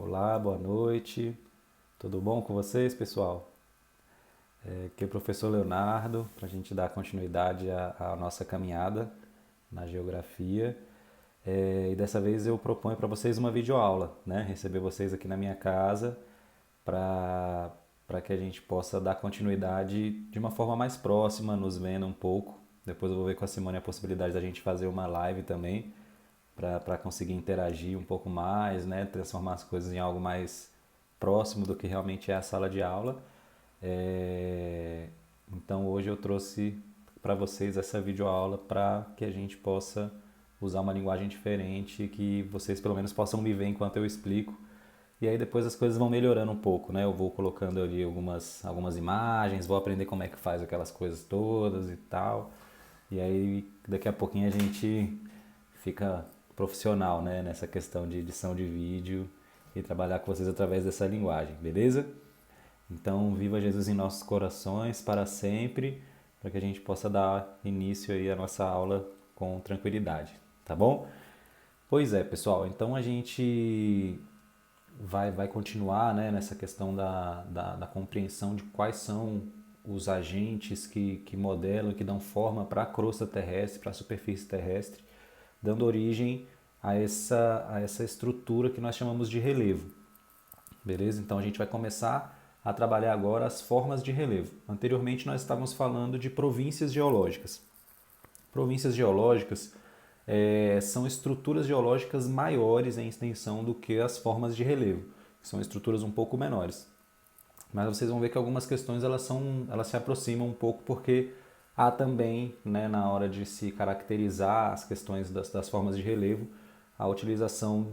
Olá, boa noite. Tudo bom com vocês, pessoal? Aqui é o professor Leonardo, para a gente dar continuidade à nossa caminhada na geografia. E dessa vez eu proponho para vocês uma videoaula, né? Receber vocês aqui na minha casa para que a gente possa dar continuidade de uma forma mais próxima, nos vendo um pouco. Depois eu vou ver com a Simone a possibilidade da gente fazer uma live também, para conseguir interagir um pouco mais, né? Transformar as coisas em algo mais próximo do que realmente é a sala de aula. Então hoje eu trouxe para vocês essa videoaula para que a gente possa usar uma linguagem diferente, que vocês pelo menos possam me ver enquanto eu explico. E aí depois as coisas vão melhorando um pouco, né? Eu vou colocando ali algumas imagens, vou aprender como é que faz aquelas coisas todas e tal. E aí daqui a pouquinho a gente fica profissional, né? Nessa questão de edição de vídeo e trabalhar com vocês através dessa linguagem, beleza? Então, viva Jesus em nossos corações para sempre, para que a gente possa dar início aí à nossa aula com tranquilidade, tá bom? Pois é, pessoal, então a gente vai continuar, né, nessa questão da compreensão de quais são os agentes que modelam, que dão forma para a crosta terrestre, para a superfície terrestre, dando origem a essa estrutura que nós chamamos de relevo. Beleza? Então a gente vai começar a trabalhar agora as formas de relevo. Anteriormente nós estávamos falando de províncias geológicas. Províncias geológicas são estruturas geológicas maiores em extensão do que as formas de relevo, que são estruturas um pouco menores. Mas vocês vão ver que algumas questões elas se aproximam um pouco, porque há também, né, na hora de se caracterizar as questões das formas de relevo, a utilização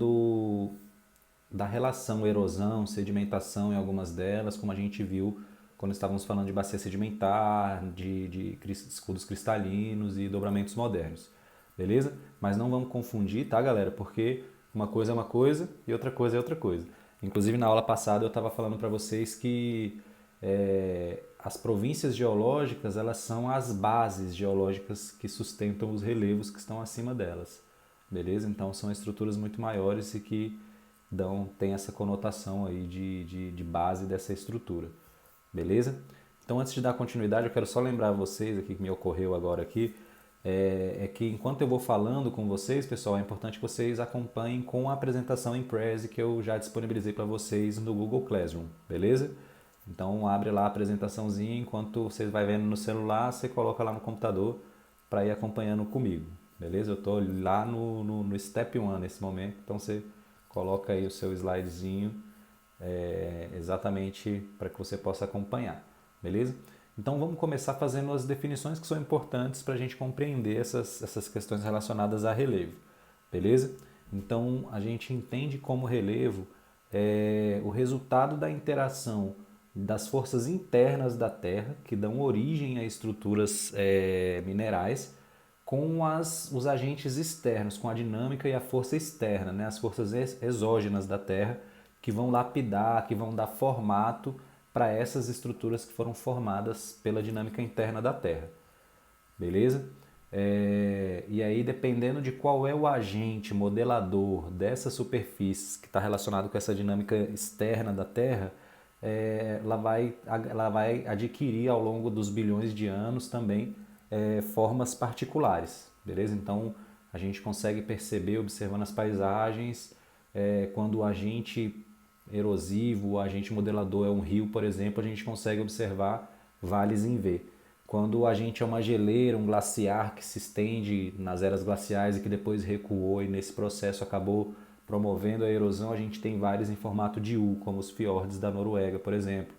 da relação erosão, sedimentação em algumas delas, como a gente viu quando estávamos falando de bacia sedimentar, de escudos cristalinos e dobramentos modernos. Beleza? Mas não vamos confundir, tá, galera? Porque uma coisa é uma coisa e outra coisa é outra coisa. Inclusive, na aula passada eu estava falando para vocês que as províncias geológicas elas são as bases geológicas que sustentam os relevos que estão acima delas. Beleza? Então, são estruturas muito maiores e que tem essa conotação aí de base dessa estrutura. Beleza? Então, antes de dar continuidade, eu quero só lembrar vocês aqui que me ocorreu agora aqui, que enquanto eu vou falando com vocês, pessoal, é importante que vocês acompanhem com a apresentação em Prezi que eu já disponibilizei para vocês no Google Classroom, beleza? Então abre lá a apresentaçãozinha, enquanto vocês vai vendo no celular, você coloca lá no computador para ir acompanhando comigo, beleza? Eu estou lá no Step 1 nesse momento, então você coloca aí o seu slidezinho exatamente para que você possa acompanhar, beleza? Então vamos começar fazendo as definições que são importantes para a gente compreender essas questões relacionadas a relevo, beleza? Então a gente entende como relevo o resultado da interação das forças internas da Terra, que dão origem a estruturas minerais, com os agentes externos, com a dinâmica e a força externa, né? As forças exógenas da Terra, que vão lapidar, que vão dar formato para essas estruturas que foram formadas pela dinâmica interna da Terra. Beleza? E aí, dependendo de qual é o agente modelador dessas superfícies que está relacionado com essa dinâmica externa da Terra, ela vai adquirir ao longo dos bilhões de anos também formas particulares. Beleza? Então, a gente consegue perceber, observando as paisagens, quando o agente erosivo, o agente modelador é um rio, por exemplo, a gente consegue observar vales em V. Quando o agente é uma geleira, um glaciar que se estende nas eras glaciais e que depois recuou e nesse processo acabou promovendo a erosão, a gente tem vales em formato de U, como os fiordes da Noruega, por exemplo,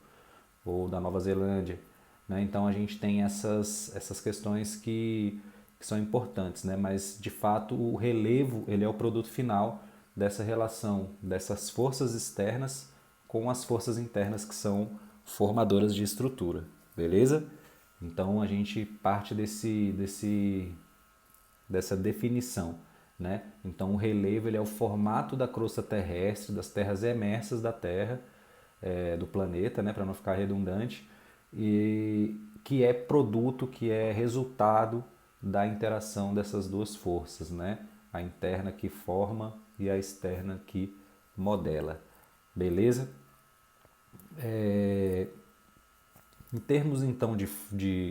ou da Nova Zelândia. Né? Então a gente tem essas questões que são importantes, né? Mas de fato o relevo ele é o produto final dessa relação dessas forças externas com as forças internas que são formadoras de estrutura, beleza? Então a gente parte dessa definição, né? Então o relevo ele é o formato da crosta terrestre, das terras emersas da Terra, do planeta, né? Para não ficar redundante, e que é produto, que é resultado da interação dessas duas forças, né? A interna que forma e a externa que modela. beleza? Em termos então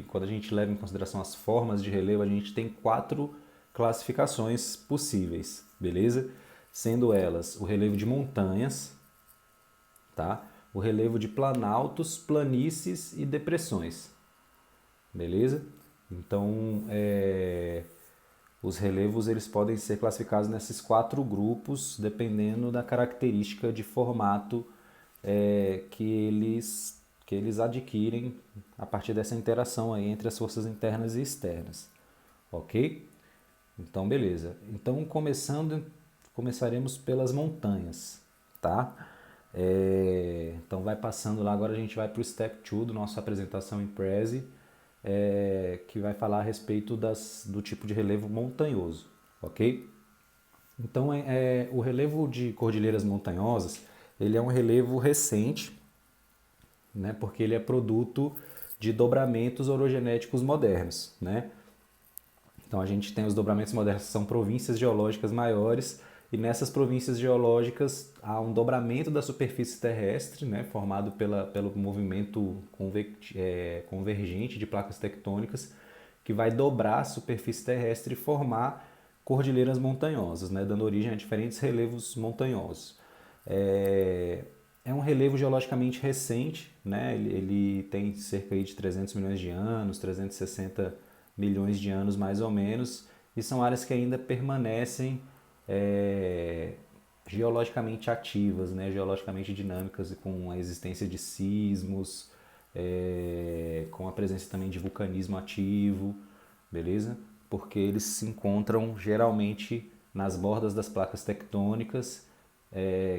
quando a gente leva em consideração as formas de relevo, a gente tem 4 classificações possíveis, beleza? Sendo elas o relevo de montanhas, tá? O relevo de planaltos, planícies e depressões, beleza? Então, os relevos eles podem ser classificados nesses 4 grupos, dependendo da característica de formato que eles adquirem a partir dessa interação aí entre as forças internas e externas, ok? Então, beleza. Então, começaremos pelas montanhas, tá? Então, vai passando lá, agora a gente vai para o Step 2 do nosso apresentação em Prezi, que vai falar a respeito do tipo de relevo montanhoso, ok? Então, o relevo de cordilheiras montanhosas, ele é um relevo recente, né, porque ele é produto de dobramentos orogenéticos modernos, né? Então a gente tem os dobramentos modernos, que são províncias geológicas maiores, e nessas províncias geológicas há um dobramento da superfície terrestre, né, formado pelo movimento convergente de placas tectônicas, que vai dobrar a superfície terrestre e formar cordilheiras montanhosas, né, dando origem a diferentes relevos montanhosos. É um relevo geologicamente recente, né? Ele tem cerca de 300 milhões de anos, 360 milhões de anos mais ou menos, e são áreas que ainda permanecem geologicamente ativas, né? Geologicamente dinâmicas e com a existência de sismos, com a presença também de vulcanismo ativo, beleza? Porque eles se encontram geralmente nas bordas das placas tectônicas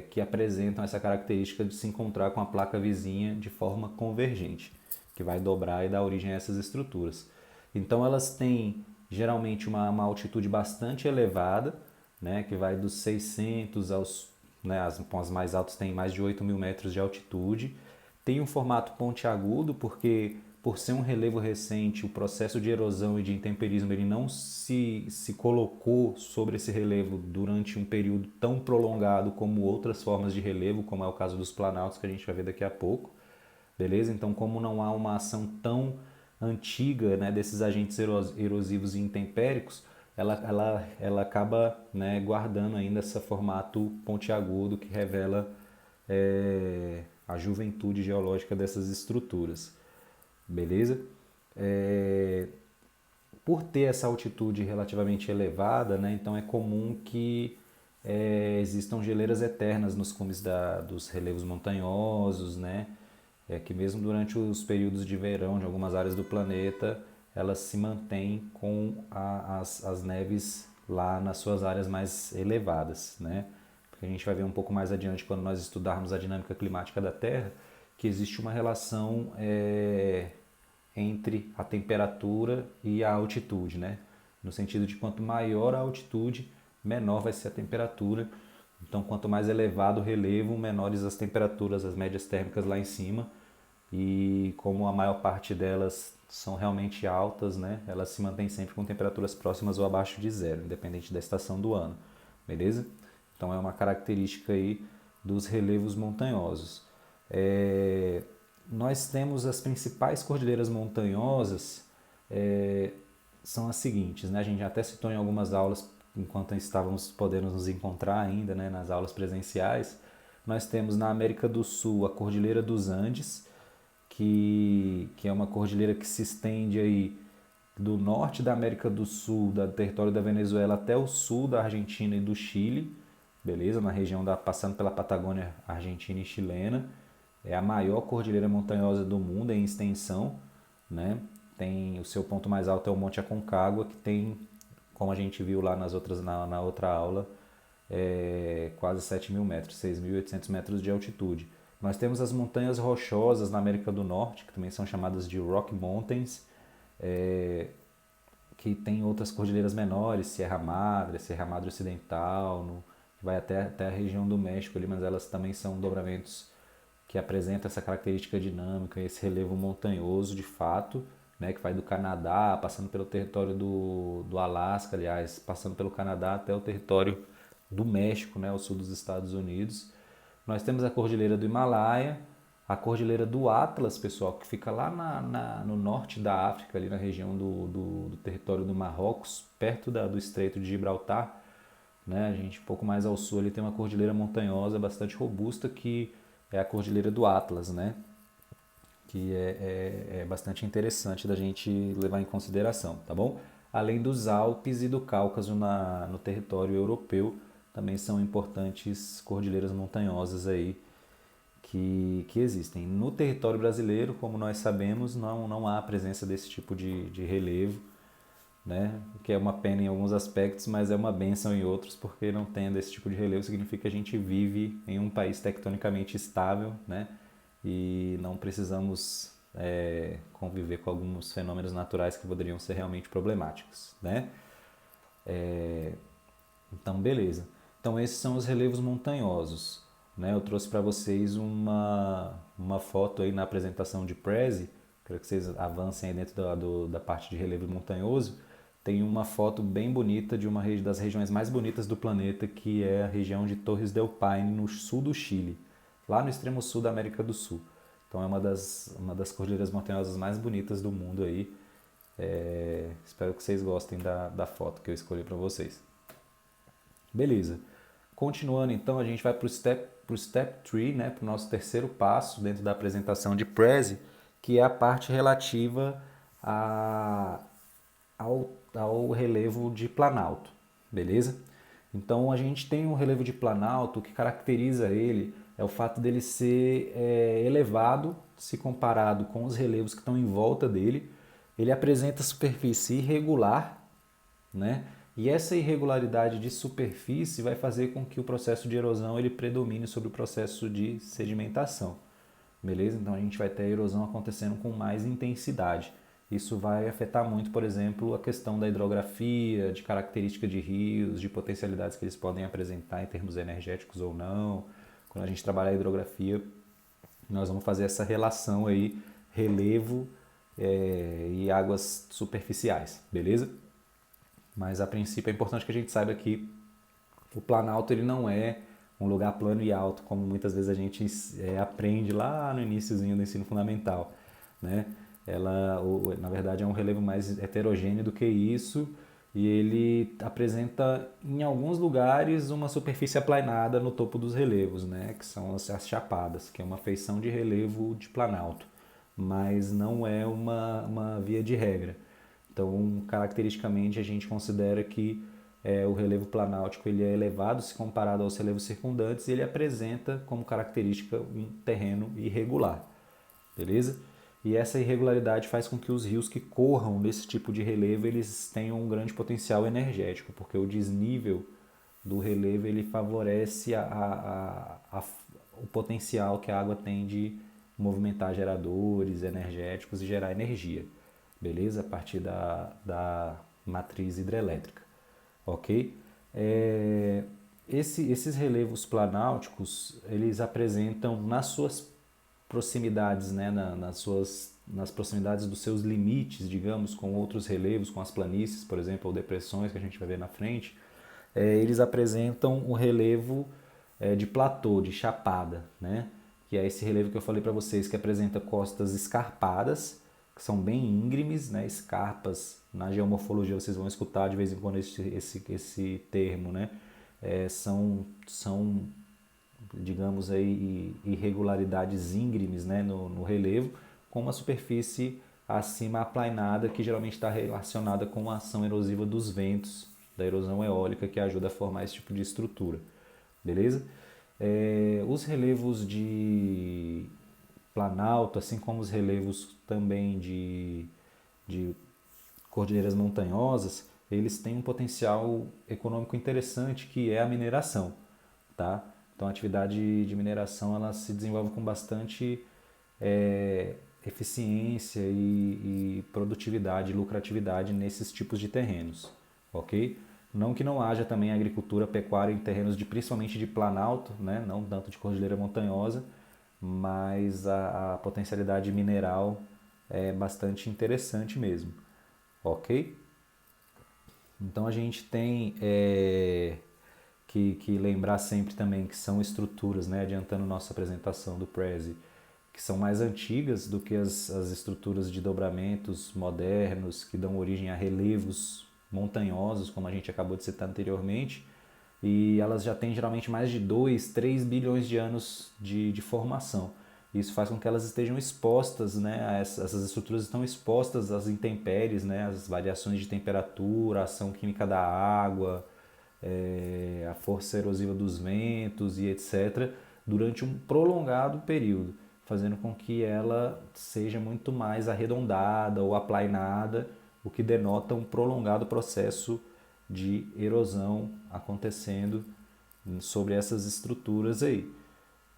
que apresentam essa característica de se encontrar com a placa vizinha de forma convergente, que vai dobrar e dar origem a essas estruturas. Então elas têm geralmente uma altitude bastante elevada, né, que vai dos 600 aos, né, as mais altas têm mais de 8.000 metros de altitude. Tem um formato pontiagudo porque por ser um relevo recente, o processo de erosão e de intemperismo ele não se colocou sobre esse relevo durante um período tão prolongado como outras formas de relevo, como é o caso dos planaltos que a gente vai ver daqui a pouco, beleza? Então, como não há uma ação tão antiga, né, desses agentes erosivos e intempéricos, ela acaba, né, guardando ainda esse formato pontiagudo que revela a juventude geológica dessas estruturas. Beleza? Por ter essa altitude relativamente elevada, né, então é comum que existam geleiras eternas nos cumes dos relevos montanhosos, né, que mesmo durante os períodos de verão de algumas áreas do planeta, elas se mantêm com as neves lá nas suas áreas mais elevadas, né? Porque a gente vai ver um pouco mais adiante quando nós estudarmos a dinâmica climática da Terra, que existe uma relação entre a temperatura e a altitude, né? No sentido de quanto maior a altitude, menor vai ser a temperatura. Então, quanto mais elevado o relevo, menores as temperaturas, as médias térmicas lá em cima. E como a maior parte delas são realmente altas, né? Elas se mantêm sempre com temperaturas próximas ou abaixo de zero, independente da estação do ano, beleza? Então é uma característica aí dos relevos montanhosos. Nós temos as principais cordilheiras montanhosas, são as seguintes, né? A gente até citou em algumas aulas, enquanto estávamos podendo nos encontrar ainda, né, nas aulas presenciais. Nós temos na América do Sul a Cordilheira dos Andes, que é uma cordilheira que se estende aí do norte da América do Sul, do território da Venezuela, até o sul da Argentina e do Chile, beleza? Na região passando pela Patagônia argentina e chilena. É a maior cordilheira montanhosa do mundo em extensão, né? Tem o seu ponto mais alto é o Monte Aconcagua, que tem, como a gente viu lá na outra aula, quase 7.000 metros, 6.800 metros de altitude. Nós temos as montanhas rochosas na América do Norte, que também são chamadas de Rock Mountains, que tem outras cordilheiras menores, Sierra Madre Ocidental, que vai até a região do México ali, mas elas também são dobramentos que apresentam essa característica dinâmica, esse relevo montanhoso de fato, né, que vai do Canadá, passando pelo território do Alasca, aliás, passando pelo Canadá até o território do México, né, ao sul dos Estados Unidos. Nós temos a Cordilheira do Himalaia, a Cordilheira do Atlas, pessoal, que fica lá no norte da África, ali na região do território do Marrocos, perto do Estreito de Gibraltar, né? A gente, um pouco mais ao sul, ali tem uma cordilheira montanhosa bastante robusta, que é a Cordilheira do Atlas, né? Que é bastante interessante da gente levar em consideração, tá bom? Além dos Alpes e do Cáucaso no território europeu, também são importantes cordilheiras montanhosas aí que existem. No território brasileiro, como nós sabemos, não há a presença desse tipo de relevo, né? O que é uma pena em alguns aspectos, mas é uma bênção em outros, porque não tendo esse tipo de relevo significa que a gente vive em um país tectonicamente estável, né? E não precisamos conviver com alguns fenômenos naturais que poderiam ser realmente problemáticos, né? Então, beleza. Então, esses são os relevos montanhosos, né? Eu trouxe para vocês uma foto aí na apresentação de Prezi, quero que vocês avancem aí dentro da parte de relevo montanhoso. Tem uma foto bem bonita de uma das regiões mais bonitas do planeta, que é a região de Torres del Paine, no sul do Chile, lá no extremo sul da América do Sul. Então é uma das cordilheiras montanhosas mais bonitas do mundo aí. Espero que vocês gostem da foto que eu escolhi para vocês. Beleza. Continuando então, a gente vai para o step 3, né, para o nosso terceiro passo dentro da apresentação de Prezi, que é a parte relativa ao relevo de Planalto, beleza? Então a gente tem um relevo de Planalto, o que caracteriza ele é o fato dele ser elevado se comparado com os relevos que estão em volta dele. Ele apresenta superfície irregular, né? E essa irregularidade de superfície vai fazer com que o processo de erosão ele predomine sobre o processo de sedimentação, beleza? Então a gente vai ter a erosão acontecendo com mais intensidade. Isso vai afetar muito, por exemplo, a questão da hidrografia, de característica de rios, de potencialidades que eles podem apresentar em termos energéticos ou não. Quando a gente trabalha a hidrografia, nós vamos fazer essa relação aí, relevo e águas superficiais, beleza? Mas a princípio é importante que a gente saiba que o Planalto ele não é um lugar plano e alto, como muitas vezes a gente aprende lá no iniciozinho do ensino fundamental, né? Na verdade, é um relevo mais heterogêneo do que isso, e ele apresenta, em alguns lugares, uma superfície aplanada no topo dos relevos, né? Que são as chapadas, que é uma feição de relevo de Planalto, mas não é uma via de regra. Então, caracteristicamente, a gente considera que o relevo planáltico ele é elevado se comparado aos relevos circundantes e ele apresenta como característica um terreno irregular, beleza? E essa irregularidade faz com que os rios que corram nesse tipo de relevo eles tenham um grande potencial energético, porque o desnível do relevo ele favorece o potencial que a água tem de movimentar geradores energéticos e gerar energia, beleza? A partir da matriz hidrelétrica, ok? Esses relevos planálticos, eles apresentam nas suas proximidades, né, nas proximidades dos seus limites, digamos, com outros relevos, com as planícies, por exemplo, ou depressões que a gente vai ver na frente, eles apresentam o relevo de platô, de chapada, né? Que é esse relevo que eu falei para vocês, que apresenta costas escarpadas, que são bem íngremes, né? Escarpas, na geomorfologia vocês vão escutar de vez em quando esse termo, né? São, digamos aí, irregularidades íngremes, né? no relevo, com uma superfície acima aplainada, que geralmente está relacionada com a ação erosiva dos ventos, da erosão eólica, que ajuda a formar esse tipo de estrutura, beleza? Os relevos de Planalto, assim como os relevos também de cordilheiras montanhosas, eles têm um potencial econômico interessante, que é a mineração, tá? Então a atividade de mineração ela se desenvolve com bastante eficiência e produtividade, lucratividade nesses tipos de terrenos, ok? Não que não haja também agricultura pecuária em terrenos principalmente de planalto, né? Não tanto de cordilheira montanhosa, mas a potencialidade mineral é bastante interessante mesmo, ok? Então a gente tem que lembrar sempre também que são estruturas, né, adiantando nossa apresentação do Prezi, que são mais antigas do que as estruturas de dobramentos modernos, que dão origem a relevos montanhosos, como a gente acabou de citar anteriormente, e elas já têm geralmente mais de 2, 3 bilhões de anos de formação. Isso faz com que elas estejam expostas, né, essas estruturas estão expostas às intempéries, né, às variações de temperatura, a ação química da água, a força erosiva dos ventos e etc., durante um prolongado período, fazendo com que ela seja muito mais arredondada ou aplainada, o que denota um prolongado processo de erosão acontecendo sobre essas estruturas aí,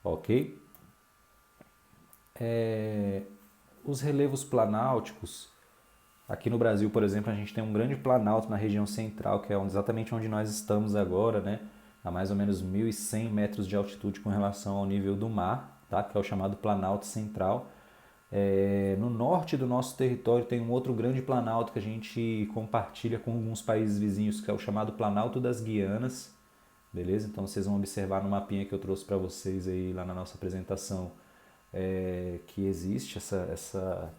ok? Os relevos planálticos, aqui no Brasil, por exemplo, a gente tem um grande planalto na região central, que é exatamente onde nós estamos agora, né? A mais ou menos 1.100 metros de altitude com relação ao nível do mar, tá? Que é o chamado Planalto Central. No norte do nosso território tem um outro grande planalto que a gente compartilha com alguns países vizinhos, que é o chamado Planalto das Guianas, beleza? Então vocês vão observar no mapinha que eu trouxe para vocês aí lá na nossa apresentação, que existe essa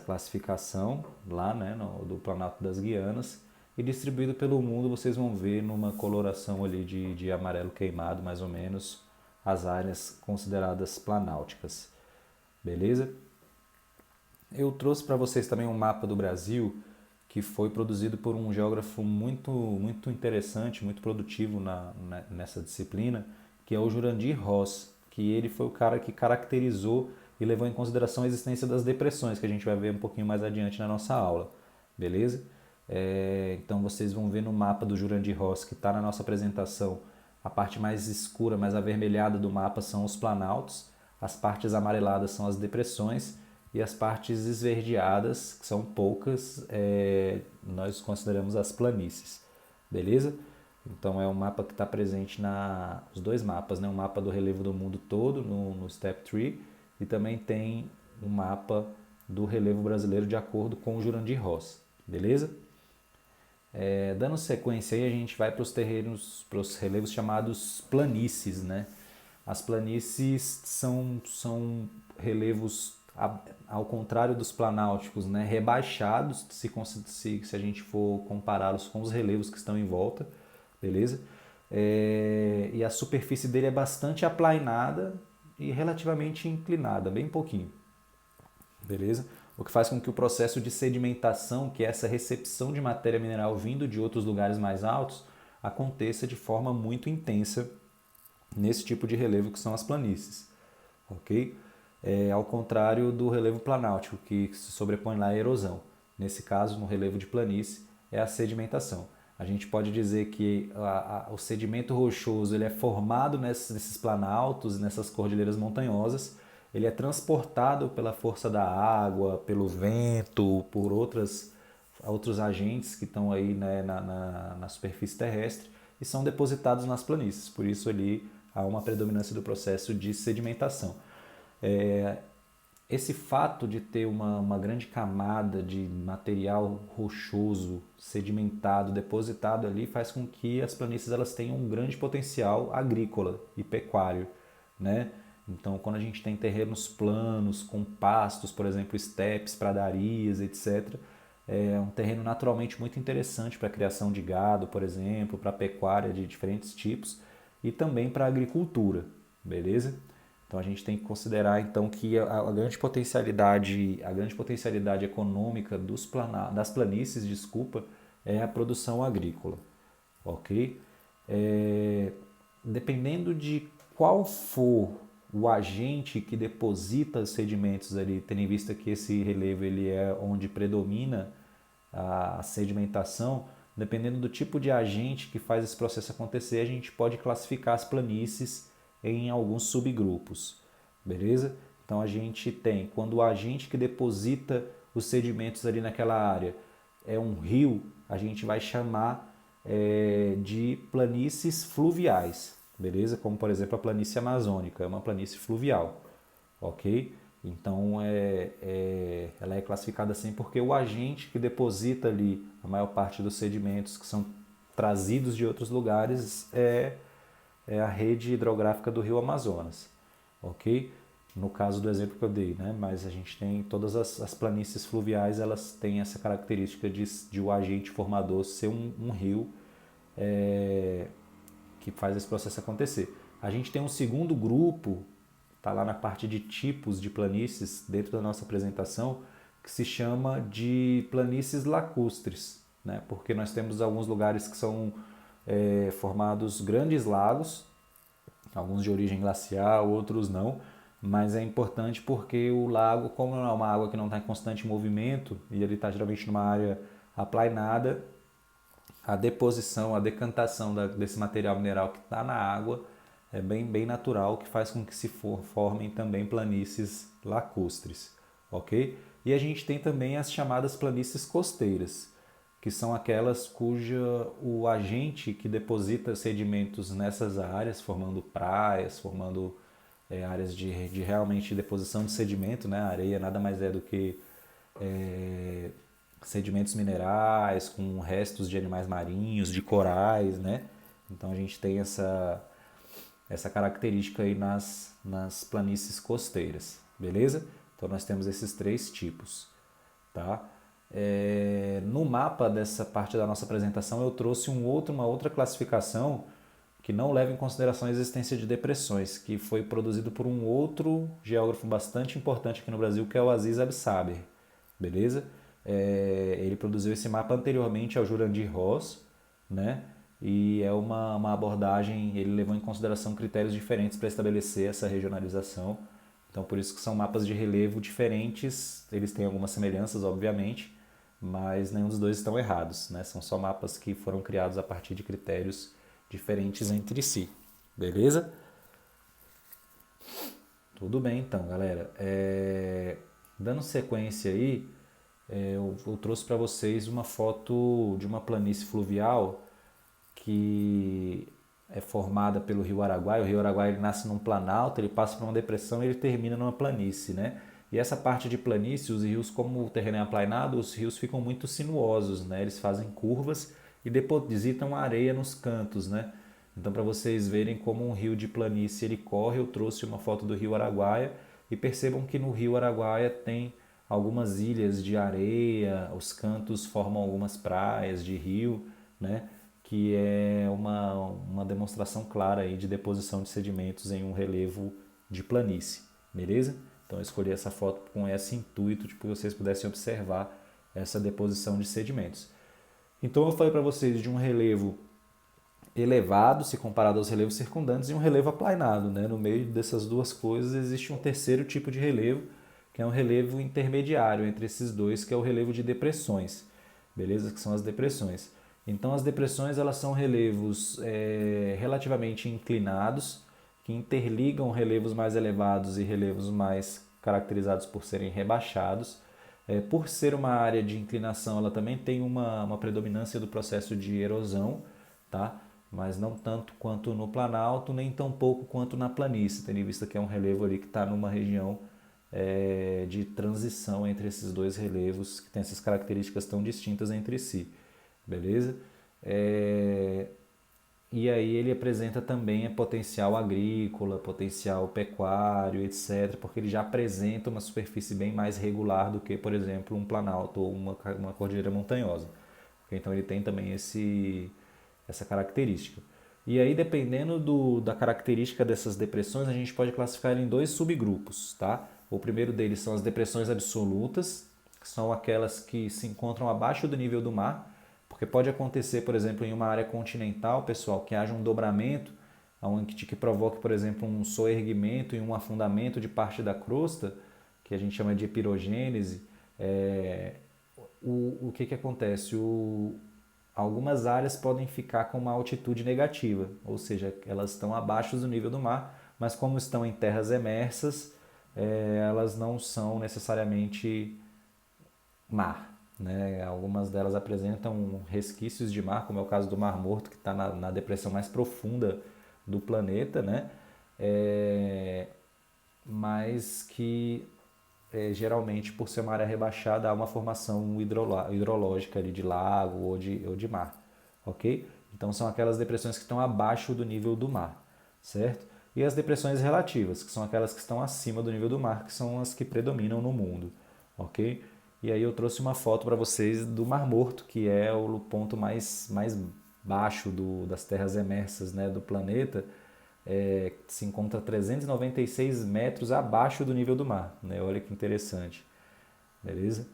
classificação lá, né, do Planalto das Guianas, e distribuído pelo mundo vocês vão ver numa coloração ali de amarelo queimado, mais ou menos, as áreas consideradas planálticas. Beleza? Eu trouxe para vocês também um mapa do Brasil que foi produzido por um geógrafo muito interessante, muito produtivo nessa disciplina, que é o Jurandir Ross, que ele foi o cara que caracterizou e levou em consideração a existência das depressões, que a gente vai ver um pouquinho mais adiante na nossa aula, beleza? Então vocês vão ver no mapa do Jurandir Ross, que está na nossa apresentação, a parte mais escura, mais avermelhada do mapa são os planaltos, as partes amareladas são as depressões e as partes esverdeadas, que são poucas, nós consideramos as planícies, beleza? Então é um mapa que está presente os dois mapas, né? Um mapa do relevo do mundo todo no Step 3 e também tem um mapa do relevo brasileiro de acordo com o Jurandir Ross, beleza? Dando sequência aí, a gente vai para os relevos chamados planícies, né? As planícies são relevos, ao contrário dos planálticos, né? Rebaixados, se a gente for compará-los com os relevos que estão em volta, beleza? E a superfície dele é bastante aplainada e relativamente inclinada, bem pouquinho, beleza? O que faz com que o processo de sedimentação, que é essa recepção de matéria mineral vindo de outros lugares mais altos, aconteça de forma muito intensa nesse tipo de relevo que são as planícies, ok? Ao contrário do relevo planáltico, que se sobrepõe lá a erosão. Nesse caso, no relevo de planície, é a sedimentação. A gente pode dizer que o sedimento rochoso ele é formado nesses planaltos, nessas cordilheiras montanhosas, ele é transportado pela força da água, pelo vento, por outros agentes que estão aí, né, na superfície terrestre e são depositados nas planícies. Por isso ali há uma predominância do processo de sedimentação. Esse fato de ter uma grande camada de material rochoso, sedimentado, depositado ali, faz com que as planícies elas tenham um grande potencial agrícola e pecuário, né? Então, quando a gente tem terrenos planos, com pastos, por exemplo, estepes, pradarias, etc., é um terreno naturalmente muito interessante para a criação de gado, por exemplo, para a pecuária de diferentes tipos e também para a agricultura, beleza? Então a gente tem que considerar então que a grande potencialidade econômica das planícies, desculpa, é a produção agrícola, ok? Dependendo de qual for o agente que deposita os sedimentos ali, tendo em vista que esse relevo ele é onde predomina a sedimentação, dependendo do tipo de agente que faz esse processo acontecer, a gente pode classificar as planícies em alguns subgrupos, beleza? Então a gente tem, quando o agente que deposita os sedimentos ali naquela área é um rio, a gente vai chamar de planícies fluviais, beleza? Como por exemplo a planície amazônica, é uma planície fluvial, ok? Então ela é classificada assim porque o agente que deposita ali a maior parte dos sedimentos que são trazidos de outros lugares é a rede hidrográfica do Rio Amazonas, ok? No caso do exemplo que eu dei, né? Mas a gente tem todas as planícies fluviais, elas têm essa característica de o agente formador ser um rio que faz esse processo acontecer. A gente tem um segundo grupo, tá lá na parte de tipos de planícies dentro da nossa apresentação, que se chama de planícies lacustres, né? Porque nós temos alguns lugares que são formados grandes lagos, alguns de origem glacial, outros não, mas é importante porque o lago, como é uma água que não está em constante movimento e ele está geralmente numa área aplainada, a deposição, a decantação desse material mineral que está na água é bem natural, que faz com que se formem também planícies lacustres, ok? E a gente tem também as chamadas planícies costeiras, que são aquelas cuja o agente que deposita sedimentos nessas áreas, formando praias, formando áreas de realmente deposição de sedimento, né? A areia nada mais é do que sedimentos minerais com restos de animais marinhos, de corais, né? Então a gente tem essa característica aí nas planícies costeiras, beleza? Então nós temos esses três tipos, tá? No mapa dessa parte da nossa apresentação eu trouxe uma outra classificação que não leva em consideração a existência de depressões, que foi produzido por um outro geógrafo bastante importante aqui no Brasil, que é o Aziz Absaber, beleza? Ele produziu esse mapa anteriormente ao Jurandir Ross, né? E é uma abordagem, ele levou em consideração critérios diferentes para estabelecer essa regionalização. Então, por isso que são mapas de relevo diferentes, eles têm algumas semelhanças, obviamente, mas nenhum dos dois estão errados, né? São só mapas que foram criados a partir de critérios diferentes entre si, beleza? Tudo bem então, galera. Dando sequência aí, eu trouxe para vocês uma foto de uma planície fluvial que é formada pelo Rio Araguaia. O Rio Araguaia ele nasce num planalto, ele passa por uma depressão e ele termina numa planície, né? E essa parte de planície, os rios, como o terreno é aplainado, os rios ficam muito sinuosos, né? Eles fazem curvas e depositam areia nos cantos, né? Então, para vocês verem como um rio de planície ele corre, eu trouxe uma foto do Rio Araguaia e percebam que no Rio Araguaia tem algumas ilhas de areia, os cantos formam algumas praias de rio, né? Que é uma demonstração clara aí de deposição de sedimentos em um relevo de planície, beleza? Então eu escolhi essa foto com esse intuito de que vocês pudessem observar essa deposição de sedimentos. Então eu falei para vocês de um relevo elevado, se comparado aos relevos circundantes, e um relevo aplainado, né? No meio dessas duas coisas existe um terceiro tipo de relevo, que é um relevo intermediário entre esses dois, que é o relevo de depressões, beleza? Que são as depressões. Então as depressões elas são relevos relativamente inclinados, que interligam relevos mais elevados e relevos mais caracterizados por serem rebaixados. Por ser uma área de inclinação, ela também tem uma predominância do processo de erosão, tá? Mas não tanto quanto no Planalto, nem tão pouco quanto na planície, tendo em vista que é um relevo ali que está numa região de transição entre esses dois relevos, que tem essas características tão distintas entre si, beleza? E aí ele apresenta também potencial agrícola, potencial pecuário, etc., porque ele já apresenta uma superfície bem mais regular do que, por exemplo, um planalto ou uma cordilheira montanhosa. Então ele tem também essa característica. E aí, dependendo da característica dessas depressões, a gente pode classificar em dois subgrupos, tá? O primeiro deles são as depressões absolutas, que são aquelas que se encontram abaixo do nível do mar, porque pode acontecer, por exemplo, em uma área continental, pessoal, que haja um dobramento, que provoque, por exemplo, um soerguimento e um afundamento de parte da crosta, que a gente chama de epirogênese. O que acontece? Algumas áreas podem ficar com uma altitude negativa, ou seja, elas estão abaixo do nível do mar, mas como estão em terras emersas, elas não são necessariamente mar, né? Algumas delas apresentam resquícios de mar, como é o caso do Mar Morto, que está na depressão mais profunda do planeta, né? Mas que geralmente, por ser uma área rebaixada, há uma formação hidrológica ali de lago ou de mar, ok? Então são aquelas depressões que estão abaixo do nível do mar, certo? E as depressões relativas, que são aquelas que estão acima do nível do mar, que são as que predominam no mundo, ok? E aí eu trouxe uma foto para vocês do Mar Morto, que é o ponto mais baixo das terras emersas, né, do planeta, se encontra 396 metros abaixo do nível do mar, né? Olha que interessante, beleza?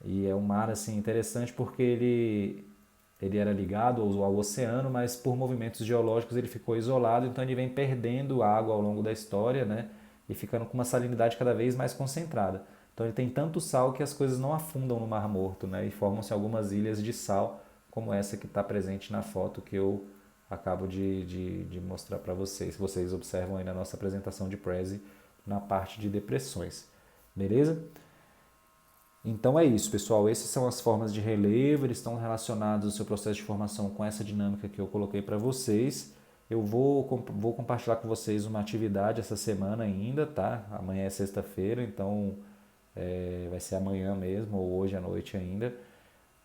E é um mar assim interessante porque ele era ligado ao oceano, mas por movimentos geológicos ele ficou isolado, então ele vem perdendo água ao longo da história, né? E ficando com uma salinidade cada vez mais concentrada. Então ele tem tanto sal que as coisas não afundam no Mar Morto, né? E formam-se algumas ilhas de sal, como essa que está presente na foto que eu acabo de mostrar para vocês. Vocês observam aí na nossa apresentação de Prezi na parte de depressões. Beleza? Então é isso, pessoal. Essas são as formas de relevo, eles estão relacionados ao seu processo de formação com essa dinâmica que eu coloquei para vocês. Eu vou compartilhar com vocês uma atividade essa semana ainda, tá? Amanhã é sexta-feira, então vai ser amanhã mesmo ou hoje à noite ainda.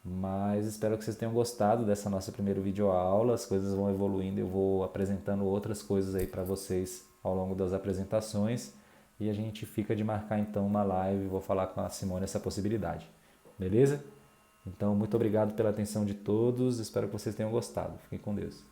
Mas espero que vocês tenham gostado dessa nossa primeira videoaula. As coisas vão evoluindo, eu vou apresentando outras coisas aí para vocês ao longo das apresentações. E a gente fica de marcar então uma live, vou falar com a Simone essa possibilidade. Beleza? Então, muito obrigado pela atenção de todos, espero que vocês tenham gostado. Fiquem com Deus.